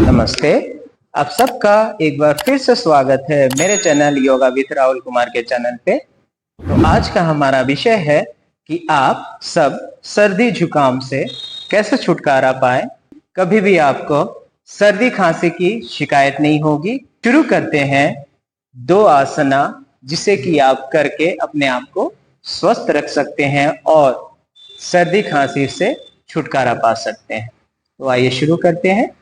नमस्ते। आप सबका एक बार फिर से स्वागत है मेरे channel yoga with Rahul Kumar के चैनल पे। तो आज का हमारा विषय है कि आप सब सर्दी जुकाम से कैसे छुटकारा पाए, कभी भी आपको सर्दी खांसी की शिकायत नहीं होगी। शुरू करते हैं 2 आसना जिसे कि आप करके अपने आप को स्वस्थ रख सकते हैं और सर्दी खांसी से छुटकारा पा सकते हैं। तो आइए शुरू करते हैं।